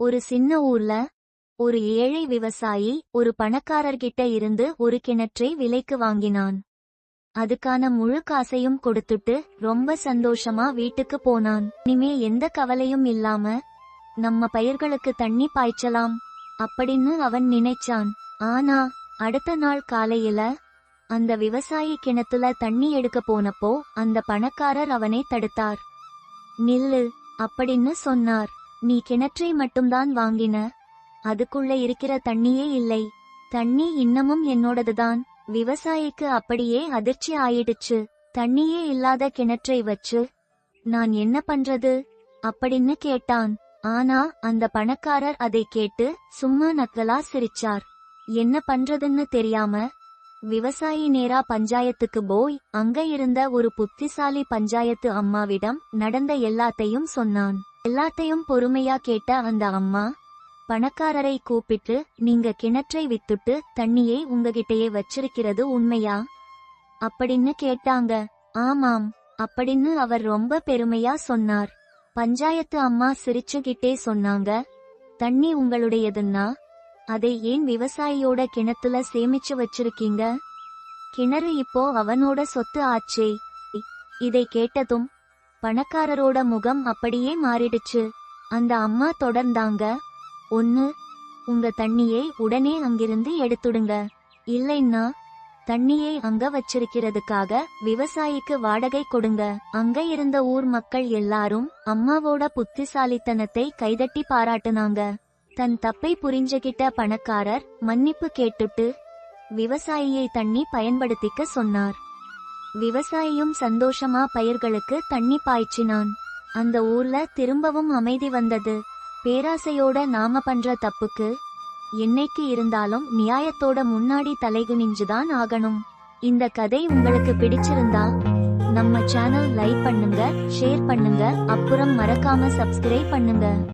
ஒரு சின்ன ஊர்ல ஒரு ஏழை விவசாயி ஒரு பணக்காரர்கிட்ட இருந்து ஒரு கிணற்றை விலைக்கு வாங்கினான். அதுக்கான முழு காசையும் கொடுத்துட்டு ரொம்ப சந்தோஷமா வீட்டுக்கு போனான். இனிமே எந்த கவலையும் இல்லாம நம்ம பயிர்களுக்கு தண்ணி பாய்ச்சலாம் அப்படின்னு அவன் நினைச்சான். ஆனா அடுத்த நாள் காலையில அந்த விவசாயி கிணத்துல தண்ணி எடுக்க போனப்போ அந்த பணக்காரர் அவனை தடுத்தார். நில்லு அப்படின்னு சொன்னார். நீ கிணற்றை மட்டும்தான் வாங்கின, அதுக்குள்ள இருக்கிற தண்ணியே இல்லை. தண்ணி இன்னமும் என்னோடதுதான். விவசாயிக்கு அப்படியே அதிர்ச்சி ஆயிடுச்சு. தண்ணியே இல்லாத கிணற்றை வச்சு நான் என்ன பண்றது அப்படின்னு கேட்டான். ஆனா அந்த பணக்காரர் அதை கேட்டு சும்மா நக்கலா சிரிச்சார். என்ன பண்றதுன்னு தெரியாம விவசாயி நேரா பஞ்சாயத்துக்கு போய் அங்க இருந்த ஒரு புத்திசாலி பஞ்சாயத்து அம்மாவிடம் நடந்த எல்லாத்தையும் சொன்னான். எல்லாத்தையும் பொறுமையா கேட்ட அந்த அம்மா பணக்காரரை கூப்பிட்டு, நீங்க கிணற்றை வித்துட்டு தண்ணியை உங்ககிட்டயே வச்சிருக்கிறது உண்மையா அப்படின்னு கேட்டாங்க. ஆமாம் அப்படின்னு அவர் ரொம்ப பெருமையா சொன்னார். பஞ்சாயத்து அம்மா சிரிச்சுகிட்டே சொன்னாங்க, தண்ணி உங்களுடையதுன்னா அதை ஏன் விவசாயியோட கிணத்துல சேமிச்சு வச்சிருக்கீங்க? கிணறு இப்போ அவனோட சொத்து ஆச்சே. இதை கேட்டதும் பணக்காரரோட முகம் அப்படியே மாறிடுச்சு. அந்த அம்மா தொடர்ந்தாங்க, ஒன்னு உங்க தண்ணியை உடனே அங்கிருந்து எடுத்துடுங்க, இல்லைன்னா தண்ணியை அங்க வச்சிருக்கிறதுக்காக விவசாயிக்கு வாடகை கொடுங்க. அங்க இருந்த ஊர் மக்கள் எல்லாரும் அம்மாவோட புத்திசாலித்தனத்தை கைதட்டி பாராட்டுனாங்க. தன் தப்பை புரிஞ்சுகிட்ட பணக்காரர் மன்னிப்பு கேட்டுட்டு விவசாயியை தண்ணி பயன்படுத்திக்க சொன்னார். விவசாயியும் சந்தோஷமா பயிர்களுக்கு தண்ணி பாய்ச்சினான். அந்த ஊர்ல திரும்பவும் அமைதி வந்தது. பேராசையோட நாம பண்ற தப்புக்கு என்னைக்கு இருந்தாலும் நியாயத்தோட முன்னாடி தலைகுனிஞ்சுதான் ஆகணும். இந்த கதை உங்களுக்கு பிடிச்சிருந்தா நம்ம சேனல் லைக் பண்ணுங்க, ஷேர் பண்ணுங்க, அப்புறம் மறக்காம சப்ஸ்கிரைப் பண்ணுங்க.